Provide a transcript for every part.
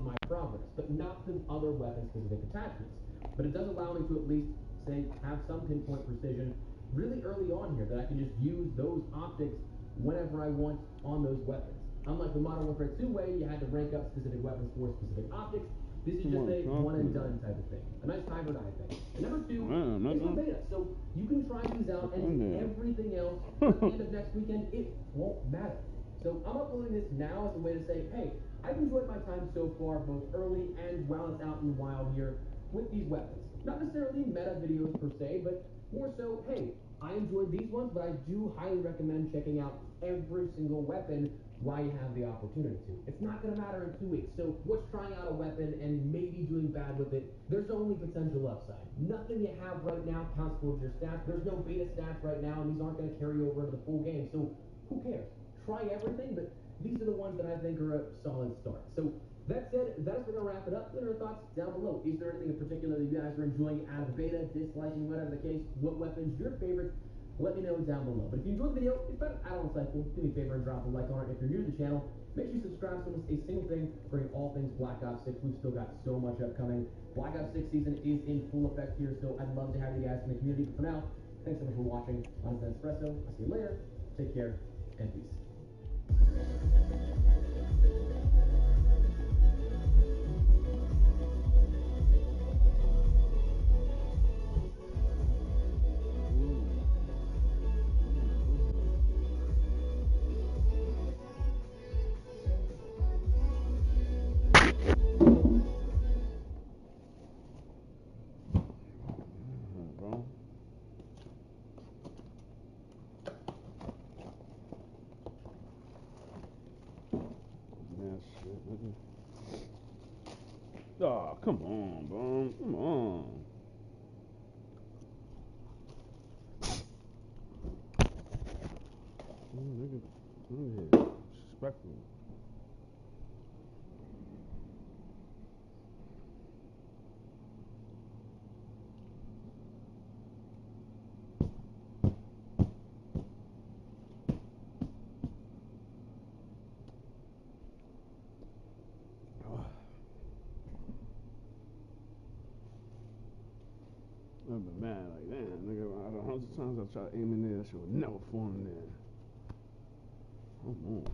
my progress, but not to other weapon-specific attachments. But it does allow me to at least, say, have some pinpoint precision really early on here, that I can just use those optics whenever I want on those weapons. Unlike the Modern Warfare 2 way, you had to rank up specific weapons for specific optics. This is just a one and done type of thing. A nice hybrid, I think. And number two is the beta. So you can try these out, and everything else at the end of next weekend, it won't matter. So I'm uploading this now as a way to say, hey, I've enjoyed my time so far, both early and while it's out in the wild here with these weapons. Not necessarily meta videos per se, but more so, hey, I enjoyed these ones, but I do highly recommend checking out every single weapon while you have the opportunity to. It's not going to matter in 2 weeks. So what's trying out a weapon and maybe doing bad with it? There's only potential upside. Nothing you have right now counts towards your stats. There's no beta stats right now, and these aren't going to carry over into the full game. So who cares? Try everything, but these are the ones that I think are a solid start. So that said, that's going to wrap it up. Let your thoughts down below. Is there anything in particular that you guys are enjoying out of the beta, disliking, whatever the case? What weapons, your favorites? Let me know down below. But if you enjoyed the video, it's been add-on insightful, do me a favor and drop a like on it. If you're new to the channel, make sure you subscribe so you don't miss a single thing bringing all things Black Ops 6. We've still got so much upcoming. Black Ops 6 season is in full effect here, so I'd love to have you guys in the community. But for now, thanks so much for watching. I'm Espresso. I'll see you later. Take care and peace. Oh, come on, bro. Come on. Nigga, disrespectful. I've been mad like that, nigga. Out of 100 times I tried to aim in there, that shit would never fall in there. Come on.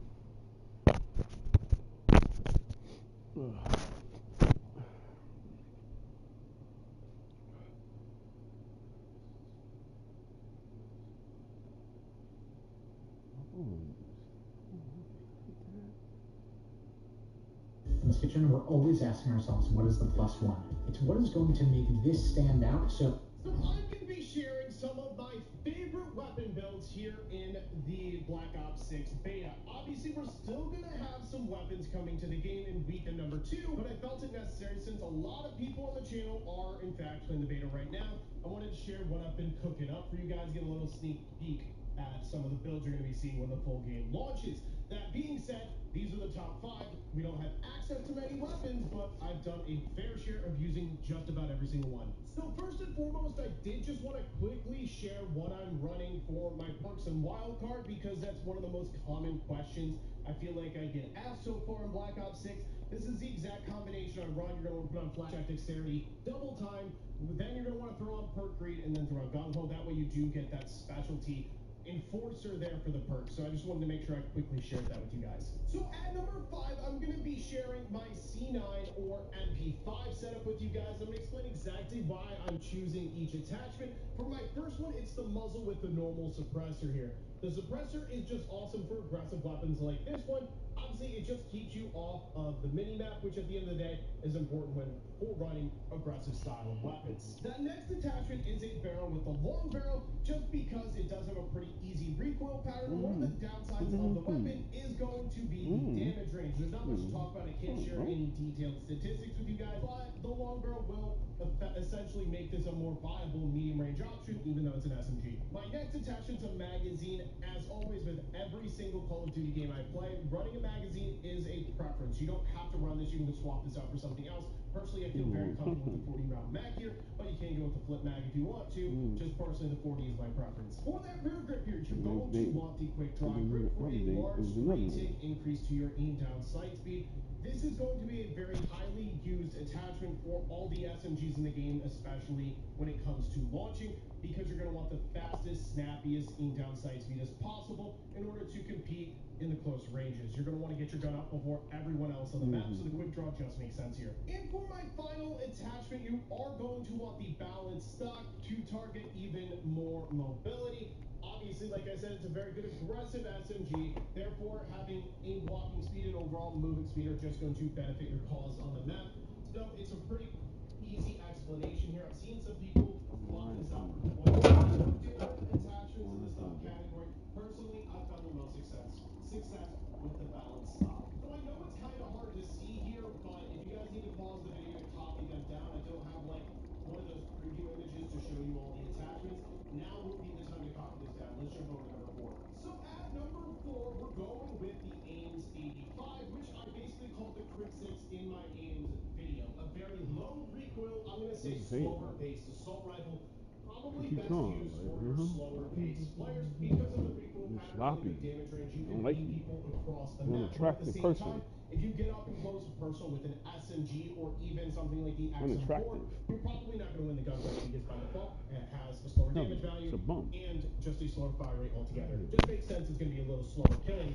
In this kitchen, we're always asking ourselves, what is the plus one? It's what is going to make this stand out. So I'm going to be sharing some of my favorite weapon builds here in the Black Ops 6 beta. Obviously, we're still going to have some weapons coming to the game in weekend number 2, but I felt it necessary since a lot of people on the channel are, in fact, playing the beta right now. I wanted to share what I've been cooking up for you guys, get a little sneak peek at some of the builds you're going to be seeing when the full game launches. That being said, these are the top 5. We don't have access to many weapons, but I've done a fair share of using just about every single one. So first and foremost, I did just want to quickly share what I'm running for my perks and wildcard, because that's one of the most common questions I feel like I get asked so far in Black Ops 6. This is the exact combination I run. You're going to want to put on flash check dexterity, double time, then you're going to want to throw on perk greed, and then throw on gung ho. That way you do get that specialty enforcer there for the perks. So I just wanted to make sure I quickly shared that with you guys. So at number 5, I'm going to be sharing my C9 or MP5 setup with you guys. I'm going to explain exactly why I'm choosing each attachment. For my first one, it's the muzzle with the normal suppressor here. The suppressor is just awesome for aggressive weapons like this one. Obviously, it just keeps you off of the mini-map, which at the end of the day is important when running aggressive style of weapons. That next attachment is a barrel with a long barrel, just because it does have a pretty easy recoil pattern. One of the downsides of the weapon is going to be the damage range. There's not much to talk about. I can't share any detailed statistics with you guys, but the long barrel will essentially make this a more viable medium range option, even though it's an SMG. My next attachment's a magazine. As always with every single Call of Duty game I play, running a magazine is a preference. You don't have to run this. You can just swap this out for something else. Personally, I feel very comfortable with the 40-round mag here, but you can go with the flip mag if you want to. Just personally, the 40 is my preference. For that rear grip here, you're going to want the quick draw grip for a large 3-tick increase to your aim down sight speed. This is going to be a very highly used attachment for all the SMGs in the game, especially when it comes to launching, because you're going to want the fastest, snappiest aim down sight speed as possible in order to compete in the close ranges. You're going to want to get your gun up before everyone else on the map, so the quick draw just makes sense here. And for my final attachment, you are going to want the balanced stock to target even more mobility. Obviously, like I said, it's a very good aggressive SMG. Therefore, having aim blocking speed and overall movement speed are just going to benefit your cause on the map. So it's a pretty easy explanation here. I've seen some people block this out for quite different attachments in the stock category. Personally, I've found the most success with the balanced stock. So I know it's kind of hard to see here, but if you guys need to pause the video to copy them down, I don't have like one of those preview images to show you all the attachments. Now will be the time to copy this down. Let's jump over to number 4. So at number 4, we're going with the AIMS 85, which I basically called the Crick 6 in my AIMS video. A very low recoil, I'm going to say slower paced assault rifle. Probably best used for your slower paced players because of the recoil pattern and the damage range. You can beat people across the map. But at the same time, if you get up and close personal with an SMG or even something like the XM4, you're probably not going to win the gun fight because by default it has a slower damage value and just a slower fire rate altogether. It just makes sense it's going to be a little slower killing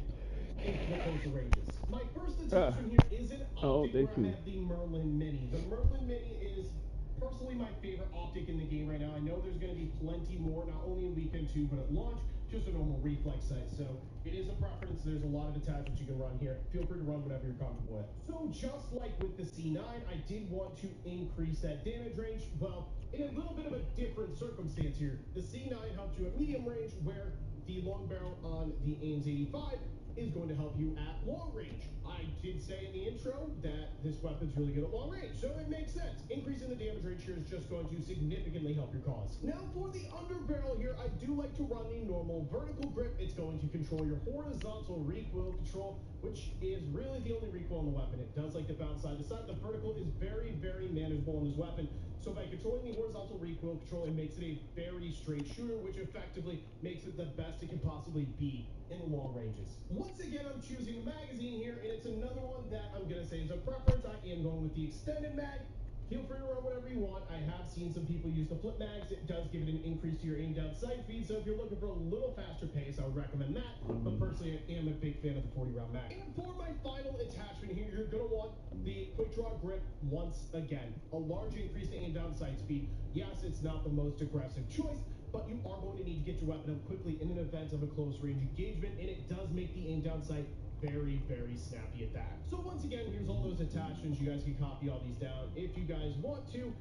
in the closer ranges. My first attachment here is an optic where I have the Merlin Mini. The Merlin Mini is personally my favorite optic in the game right now. I know there's going to be plenty more, not only in weekend 2, but at launch. Just a normal reflex sight, so it is a preference. There's a lot of attachments you can run here. Feel free to run whatever you're comfortable with. So just like with the C9, I did want to increase that damage range. Well, in a little bit of a different circumstance here. The C9 helps you at medium range, where the long barrel on the AIMS 85 is going to help you at long range. I did say in the intro that this weapon's really good at long range, so it makes sense. Increasing the damage range here is just going to significantly help your cause. Now for the underbarrel here, I do like to run the normal vertical grip. It's going to control your horizontal recoil control, which is really the only recoil on the weapon. It does like to bounce side to side. The vertical is very, very manageable on this weapon. So by controlling the horizontal recoil control, it makes it a very straight shooter, which effectively makes it the best it can possibly be in the long ranges. Once again, I'm choosing a magazine here, and it's another one that I'm going to say is a preference. I am going with the extended mag. Feel free to run whatever you want. I have seen some people use the flip mags. It does give it an increase to your aim down sight speed, so if you're looking for a little faster pace, I would recommend that. But personally, I am a big fan of the 40-round mag. And for my final attachment here, you're going to want the quick draw grip once again. A large increase to aim down sight speed. Yes, it's not the most aggressive choice, but you are going to need to get your weapon up quickly in an event of a close range engagement, and it does make the aim down sight very, very snappy at that. So once again, here's all those attachments. You guys can copy all these down if you guys want to.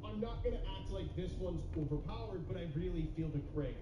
I'm not going to act like this one's overpowered, but I really feel the Krig.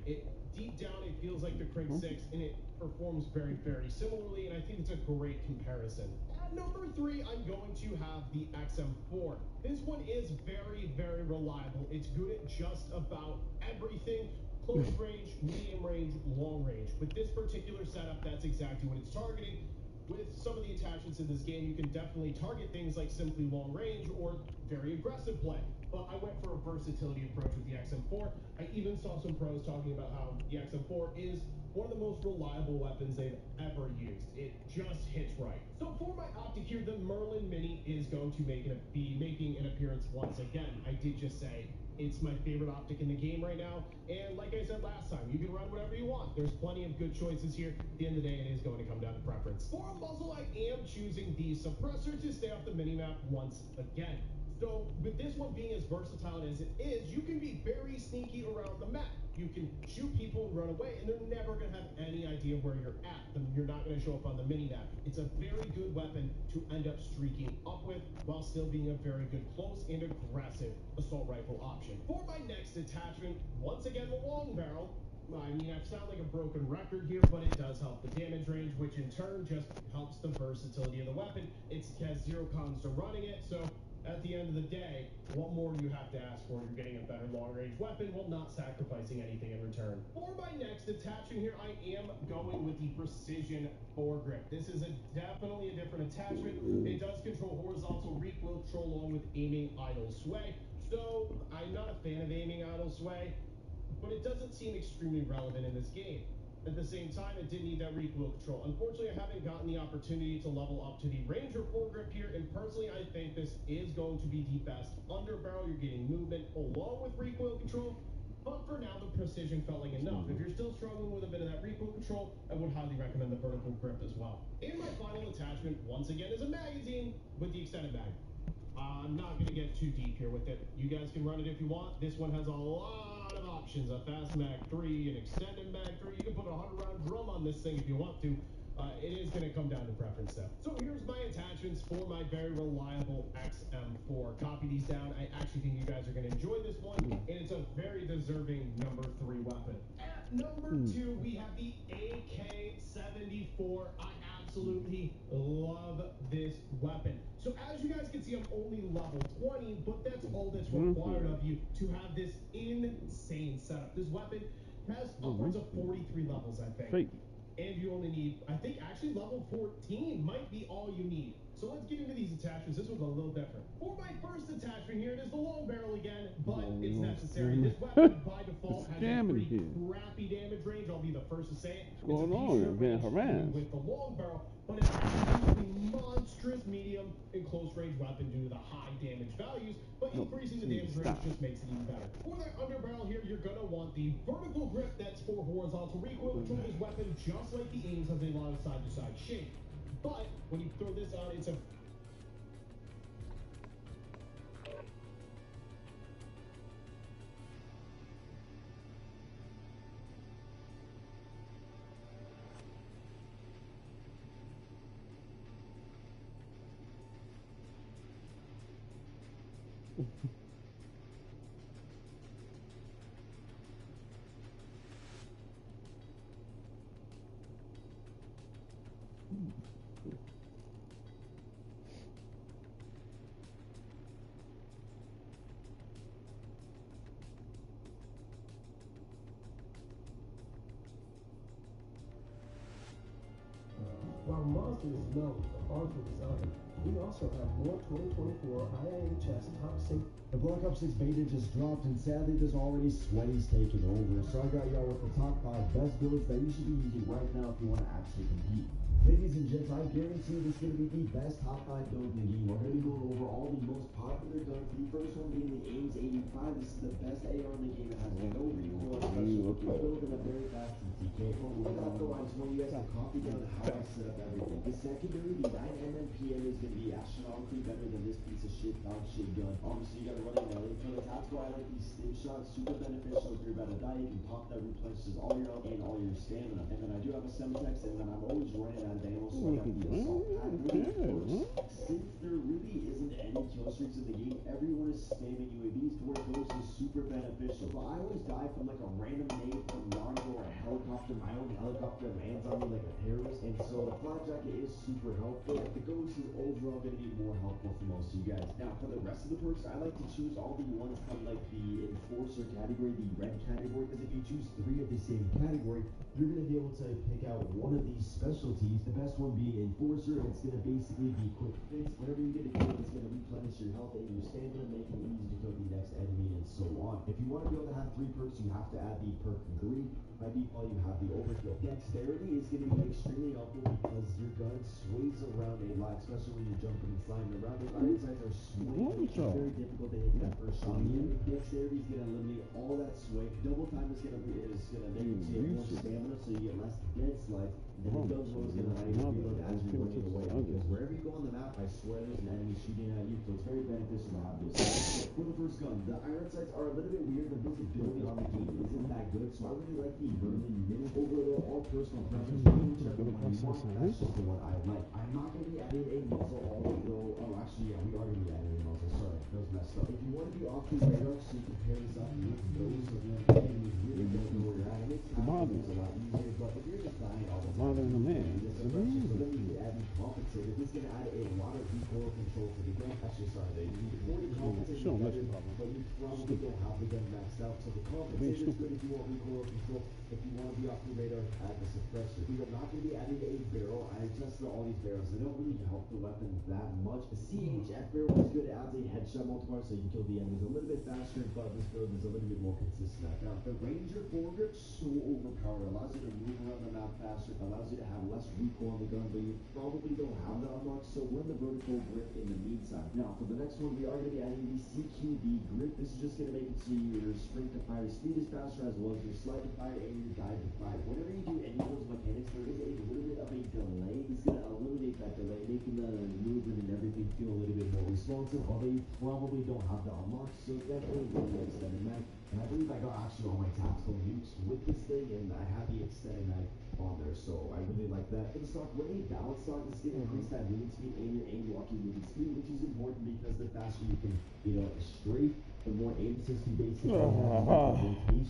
Deep down, it feels like the Krig 6, and it performs very, very similarly, and I think it's a great comparison. At number 3, I'm going to have the XM4. This one is very, very reliable. It's good at just about everything. Close range, medium range, long range. With this particular setup, that's exactly what it's targeting. With some of the attachments in this game, you can definitely target things like simply long range or very aggressive play. But I went for a versatility approach with the XM4. I even saw some pros talking about how the XM4 is one of the most reliable weapons they've ever used. It just hits right. So for my optic here, the Merlin Mini is going to be making an appearance once again. I did just say it's my favorite optic in the game right now. And like I said last time, you can run whatever you want. There's plenty of good choices here. At the end of the day, it is going to come down to preference. For a muzzle, I am choosing the suppressor to stay off the minimap once again. So with this one being as versatile as it is, you can be very sneaky around the map. You can shoot people and run away, and they're never going to have any idea where you're at. You're not going to show up on the mini-map. It's a very good weapon to end up streaking up with while still being a very good close and aggressive assault rifle option. For my next attachment, once again, the long barrel. I mean, I sound like a broken record here, but it does help the damage range, which in turn just helps the versatility of the weapon. It has 0 cons to running it, so at the end of the day, what more do you have to ask for? You're getting a better long-range weapon while not sacrificing anything in return. For my next attachment here, I am going with the Precision foregrip. This is definitely a different attachment. It does control horizontal recoil control along with aiming idle sway. So I'm not a fan of aiming idle sway, but it doesn't seem extremely relevant in this game. At the same time, it did need that recoil control. Unfortunately, I haven't gotten the opportunity to level up to the Ranger foregrip here, and personally, I think this is going to be the best underbarrel. You're getting movement along with recoil control, but for now, the precision felt like enough. If you're still struggling with a bit of that recoil control, I would highly recommend the vertical grip as well. And my final attachment, once again, is a magazine with the extended mag. I'm not going to get too deep here with it. You guys can run it if you want. This one has a lot of options. A fast mag 3, an extended mag 3. You can put a 100-round drum on this thing if you want to. It is going to come down to preference though. So here's my attachments for my very reliable XM4. Copy these down. I actually think you guys are going to enjoy this one, and it's a very deserving number 3 weapon. At number 2, we have the AK-74. I absolutely love this weapon. So as you guys can see, I'm only level 20, but that's all that's required of you to have this insane setup. This weapon has upwards of 43 levels, I think. And you only need, I think actually level 14 might be all you need. So let's get into these attachments. This one's a little different. For my first attachment here, it is the long barrel again, but it's necessary. This weapon by default has a pretty crappy damage range. I'll be the first to say it. What's going on? You're getting harassed. With the long barrel, but it's absolutely monstrous medium and close range weapon due to the high damage values, but increasing the damage range just makes it even better. For that underbarrel here, you're gonna want the vertical grip. That's for horizontal recoil control. This weapon, just like the Ames, has a lot of side-to-side shape. But when you throw this on, it's a While Monster is known for artful design, we also have more 2024 IIHS Top 6. The Black Ops 6 beta just dropped, and sadly there's already sweaties taking over, so I got y'all with the top 5 best builds that you should be using right now if you want to actually compete. Ladies and gents, I guarantee this is going to be the best top 5 build in the game. We're going to be going over all the most popular guns. The first one being the Ames 85. This is the best AR in the game. It has no recoil, especially if you're building a very fast TK. After I just want you guys to copy down how I set up everything. The secondary, the 9mm PM, is going to be astronomically better than this piece of shit dog shit gun. Obviously, you got to run it now. For the tactical, I like these stim shots. Super beneficial. If you're about to die, you can pop that, replenishes all your health and all your stamina. And then I do have a Semtex, and then I'm always running out of ammo, so I got the assault pack. Since there really isn't any kill streaks in the game, everyone is spamming UAVs to where those is super beneficial. But I always die from like a random nade from Naruto or a helicopter. My own helicopter lands on me like a terrorist, and so the flak jacket is super helpful. The ghost is overall going to be more helpful for most of you guys. Now for the rest of the perks, I like to choose all the ones from like the enforcer category, the red category, because if you choose 3 of the same category, you're going to be able to pick out one of these specialties. The best one being enforcer. It's going to basically be quick fix. Whenever you get a kill, it's going to replenish your health and your stamina, making it easy to kill the next enemy, and so on. If you want to be able to have 3 perks, you have to add the perk greed. By default, you have the overkill. Dexterity is going to be extremely helpful because your gun sways around a lot, especially when you're jumping and sliding around. The iron sights are swaying. It's very difficult to hit that first shot. Dexterity is going to eliminate all that sway. Double time is going to make it so you have more stamina, so you get less dead slides. And the gun roll is going to allow you to reload as you're running away. Because wherever you go on the map, I swear there's an enemy shooting at you, so it's very beneficial to have this. For the first gun, the iron sights are a little bit weird. The visibility on the game isn't that good, so I really like the Merlin mini. Overall, all personal preference. Whichever one you want, that's just the one I like. I'm not going to be adding a muzzle, although, oh, actually, yeah, we are going to be adding a muzzle. Sorry, that was messed up. If you want to be off the radar, so you can pair this up with those of the enemies really don't know where you're at. It makes it's a lot easier, but if you're just dying all the time, bothering the man. So then you add compensated. is going to add a lot of recoil control to the gun. Actually, sorry, they need 40 compensation better, but you probably don't have the gun maxed out. So the compensator is good if you want recoil control. If you want to be off your radar, add the suppressor. We are not going to be adding a barrel. I adjusted all these barrels. They don't really help the weapon that much. The CHF barrel is good. It adds a headshot multiplier, so you can kill the enemies a little bit faster, but this build is a little bit more consistent. Now, the Ranger foregrip so overpowered. Allows you to move around the map faster. Allows you to have less recoil on the gun, but you probably don't have that unlocked. So we're in the vertical grip in the meantime. Now, for the next one, we are going to be adding the CQB grip. This is just going to make it so your sprint to fire speed is faster, as well as your slide to fire and your dive to fire. Whenever you do any of those mechanics, there is a little bit of a delay. It's going to eliminate that delay, making the movement and everything feel a little bit more responsive, although you probably don't have the unlocked. So definitely really extended mag. And I believe I got actually all my tactical nukes with this thing, and I have the extended mag on there, so I really like that. For the stock, we're a balanced stock. This is going to increase that movement speed and your aim locking movement speed, which is important because the faster you can, strafe, the more aim assist you basically have.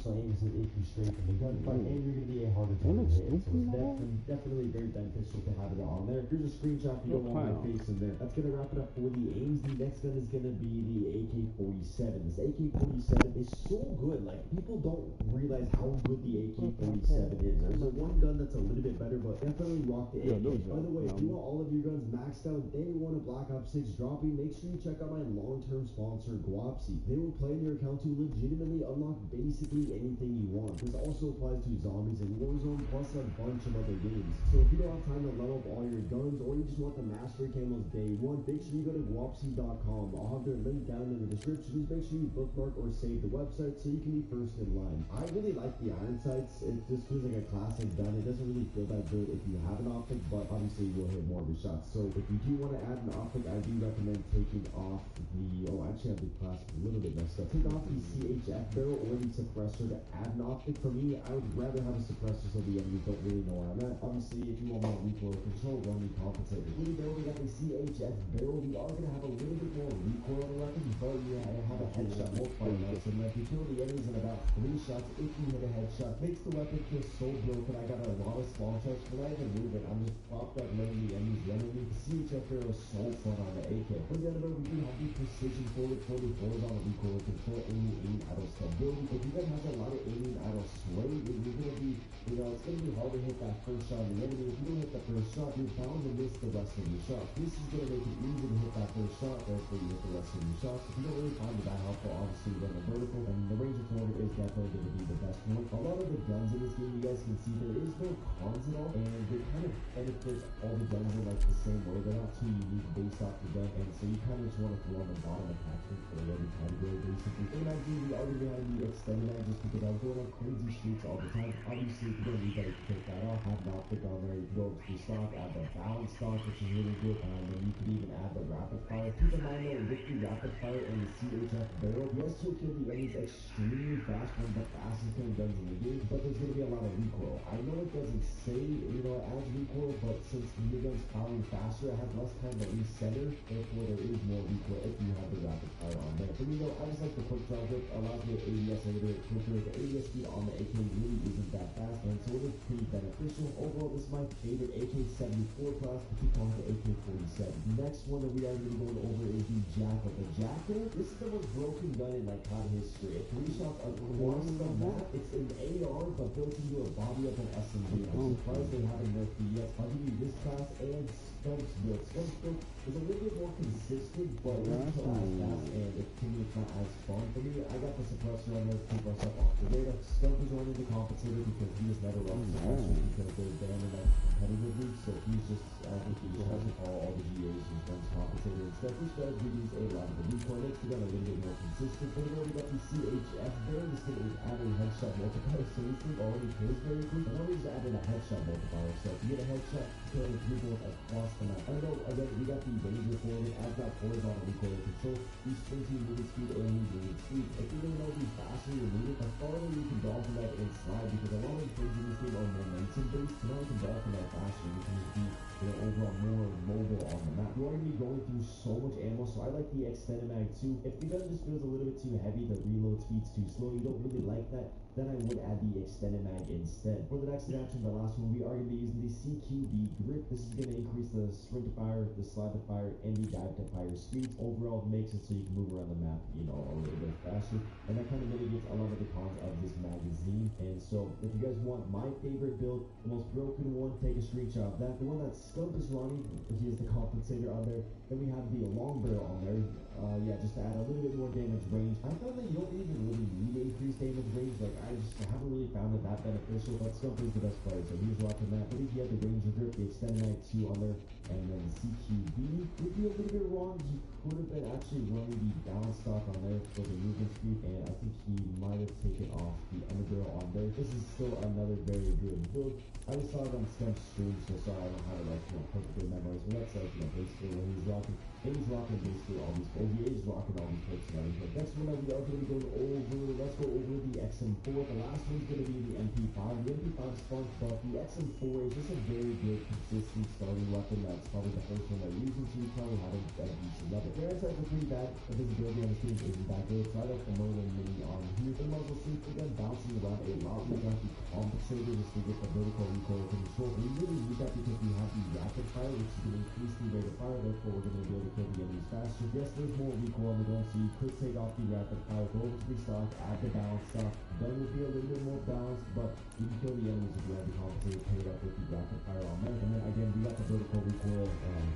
So aim assist if you strafe from the gunfight, and you're going to be a harder to hit. So it's definitely very beneficial to have it on there. Here's a screenshot if you don't want my face in there. That's going to wrap it up for the aims. The next gun is going to be the AK-47. This AK-47 is so good. Like, people don't realize how good the AK-47 is. There's one gun that's a little bit better, but definitely rock the AK. By the way, if you want all of your guns maxed out day one of Black Ops 6 dropping, make sure you check out my long-term sponsor, Guapsi. They will play in your account to legitimately unlock basically anything you want. This also applies to Zombies and Warzone, plus a bunch of other games. So if you don't have time to level up all your guns, or you just want the mastery camos day one, make sure you go to guapsi.com. I'll have their link down in the description. Just make sure you bookmark or save the website so you can be first in line. I really like the iron sights. It just feels like a classic gun. It doesn't really feel that good if you have an optic, but obviously you'll hit more of your shots. So if you do want to add an optic, I do recommend taking off the, actually I have the clasp a little bit messed up. Take off the CHF barrel or the suppressor to add an optic. For me, I would rather have a suppressor so the enemies don't really know where I'm at. Obviously, if you want more recoil control, run the compensator. In the barrel, we got the CHF barrel. We are going to have a little bit more recoil on the weapon, but you have a headshot multiplier now. So if you kill the enemies in about 3 shots, if you hit a headshot, makes the weapon feel so broken. I got a lot of spawn checks, but I even move it. I'm just popped up letting the enemies run at me. The CHF barrel is so fun on the AK. On the other hand, we do have the precision forward 44s on the recoil control and the aim idle stability. If you guys have a lot of aiming idle sway, you're going to be, it's going to be hard to hit that first shot on the enemy. If you don't hit the first shot, you're bound to miss the rest of your shots. This is going to make it easy to hit that first shot, therefore you hit the rest of your shots. If you don't really find it that helpful, obviously you run the vertical, and the Ranger forward is definitely going to be the best one. A lot of the guns in this game, you guys can see there is no cons at all, and they kind of benefit all the guns in like the same way. They're not too unique based off the gun, and so you kind of just want to throw on the bottom attachment for every category basically. And I do the argument behind the extended mag just because I was going on crazy streaks all the time. Obviously, if you don't need that, you can take that off, have an optic on there. You can go to the stock, add the balance stock, which is really good, and then you can even add the rapid fire. Keep in mind though, with the rapid fire and the CHF barrel, yes, you'll kill the enemies extremely fast, one of the fastest killing guns in the game, but there's going to be a lot of recoil. I know it doesn't say, it adds recoil, but since the gun's firing faster, it has less time to recenter, therefore there is more recoil if you have the rapid fire on there. But I just like the quick draw grip, allows me to ADS a little bit quicker. The ADS speed on the AK really isn't that fast, and so it is pretty beneficial. Overall, this is my favorite AK-74 class, but you call it the AK-47. The next one that we are going to be going over is the Jackal. The Jackal, this is the most broken gun in like COD history. It 3 shots across the map. It's an AR, but built into a body of an SMG. I'm surprised they haven't nerfed it yet. I'll give you this class and Skunk's build. Skunk's build is a little bit more consistent, but not as fast, and it can be not as fun. For me, I got the suppressor on there to keep myself off the radar. Skunk is running the compensator because he has never run suppressor because they're banning that competitively, so he's just, I think he just has to call all the GAs and runs compensator and stuff, which does reduce a lot of the recoil. Next, we got a little bit more consistent. But we got the CHF there. This thing is adding a headshot multiplier, so this thing already kills very quick. And always adding a headshot multiplier, so if you get a headshot, killing people across the map. I know, again, we got the Ranger forward, adds that horizontal recoil control, you sprinting movement speed, and movement speed. If you really know the faster you're moving, the farther you can dolphin that and slide, because a lot of things in this game are momentum based, so now you can dolphin that faster, you can just be overall more mobile on the map. You are going to be going through so much ammo, so I like the extended mag too. If the gun just feels a little bit too heavy, the reload speed's too slow, you don't really like that, then I would add the extended mag instead. For the next adaptation, the last one, we are going to be using the CQB grip. This is going to increase the sprint to fire, the slide to fire, and the dive to fire speeds. Overall, it makes it so you can move around the map, you know, a little bit faster. And that kind of mitigates a lot of the cons of this magazine. And so, if you guys want my favorite build, the most broken one, take a screenshot of that. The one that Scump is running, he is the compensator on there. Then we have the long barrel on there. Yeah, just to add a little bit more damage range. I found that you don't even really need increased damage range. Like, I haven't really found it that beneficial, but Scump is the best player, so he's rocking that. But if you have the Ranger grip, the extended mag 2 on there, and then the CQB would be a little bit wrong. He could have been actually running the balance stock on there for the movement speed, and I think he might have taken off the underbarrel on there. This is still another very good build. I just saw it on Scump's stream, so sorry I don't have it like, you know, perfectly memorized, but that's like, you know, basically what he's rocking. And he's rocking basically all these, or he is rocking all these perks and everything. Next one that we are going to be going over, let's go over the XM4. The last one's going to be the MP5. The MP5 is fun, but the XM4 is just a very good, consistent starting weapon. That's probably the first one that you're using, so you probably have a decent level. The air attacks are pretty bad. The visibility on the screen isn't that good, so I like the Merlin Mini on here. The muzzle seems again bouncing around a lot. We got the compensator just to get the vertical recoil control. We really need that because we have the rapid fire, which is going to increase the rate of fire. Therefore, we're going to be able to kill the enemies faster. Yes, there's more recoil on the gun, so you could take off the rapid fire, go over to the stock, add the balance stock. Gun will be a little bit more balanced, but you can kill the enemies if you have the compensator paired up with the rapid fire on there. And then again, we got the vertical recoil,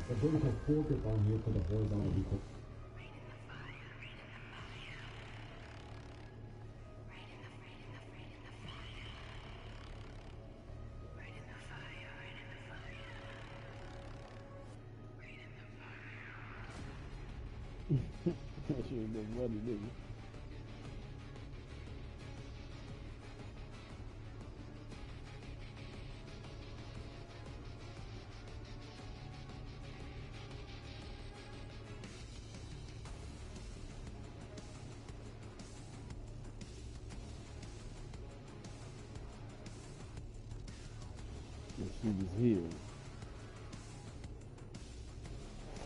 the vertical foregrip on here for the horizontal recoil. That shit was big bloody, nigga. She was here.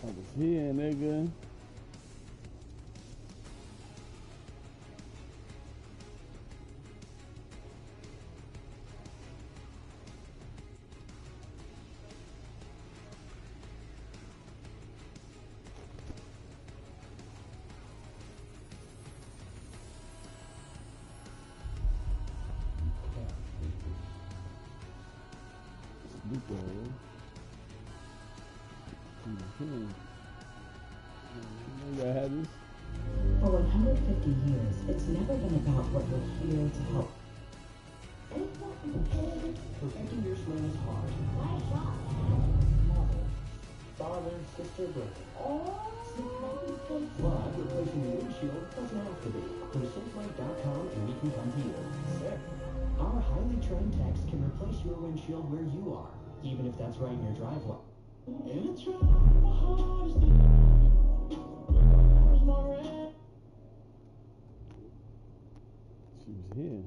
I was here, nigga. For 150 years, it's never been about what we're here to help. Protecting your swing is hard. Mother, father, sister, brother. But replacing the windshield doesn't have to be. Consult.com and we can come to you. Sir, our highly trained techs can replace your windshield where you are, even if that's right in your driveway. And it's right the hardest thing. She was here.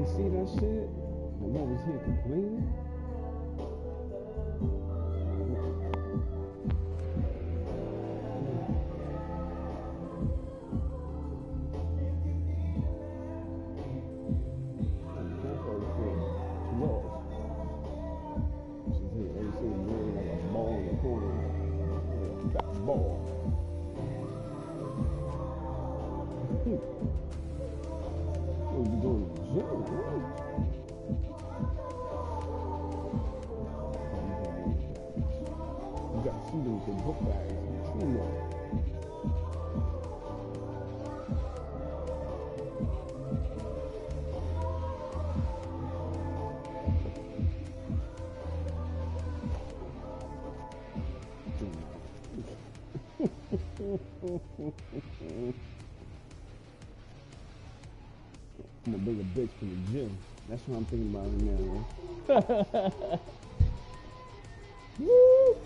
See that shit? I'm over here complaining. I'm gonna bring a bitch from the gym. That's what I'm thinking about right now, man. Woo!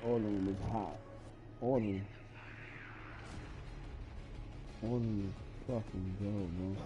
All of them is hot. All of them. All of them is fucking dope, man.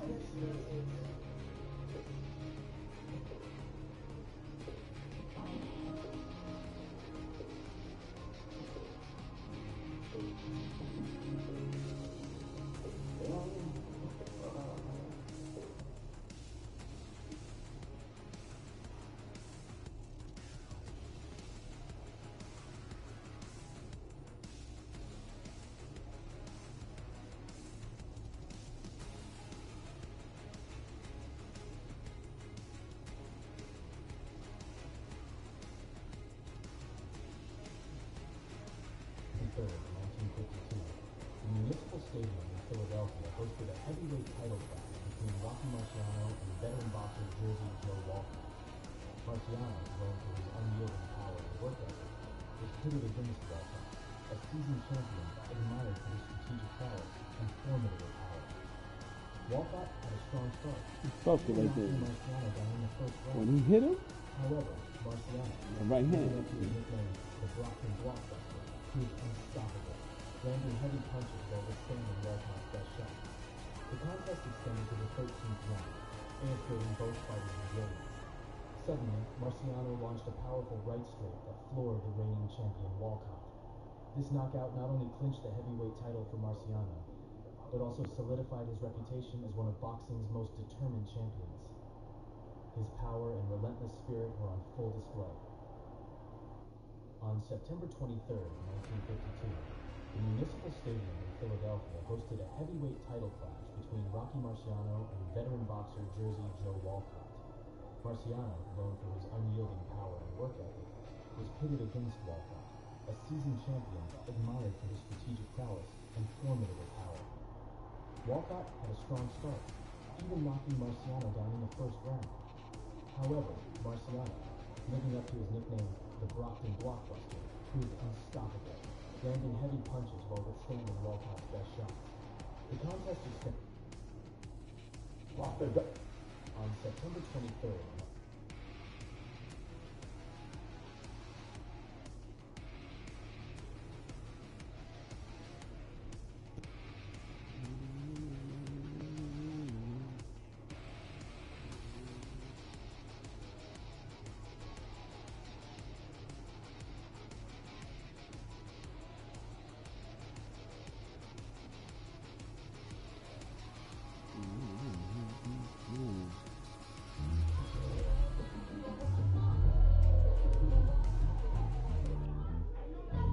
The Municipal Stadium in Philadelphia hosted a heavyweight title bout between Rocky Marciano and veteran boxer Jersey Joe Walker. Marciano, known for his unyielding power and work ethic, was pitted against Walker, a seasoned champion admired for his strategic prowess and formidable power. Walcott had a strong start. He fucked it right there. Marciano down in the first round. When he hit him? However, Marciano, the right hand, nicknamed the Brockton Blockbuster, proved unstoppable, landing heavy punches while withstanding Walcott's best shot. The contest extended to the 13th round, illustrating both fighters' resilience. Suddenly, Marciano launched a powerful right straight that floored the reigning champion Walcott. This knockout not only clinched the heavyweight title for Marciano, but also solidified his reputation as one of boxing's most determined champions. His power and relentless spirit were on full display. On September 23, 1952, the Municipal Stadium in Philadelphia hosted a heavyweight title clash between Rocky Marciano and veteran boxer Jersey Joe Walcott. Marciano, known for his unyielding power and work ethic, was pitted against Walcott, a seasoned champion admired for his strategic prowess and formidable power. Walcott had a strong start, even knocking Marciano down in the first round. However, Marciano, living up to his nickname, the Brockton Blockbuster, proved unstoppable, landing heavy punches while withstanding Walcott's best shots. The contest extended. On September 23rd,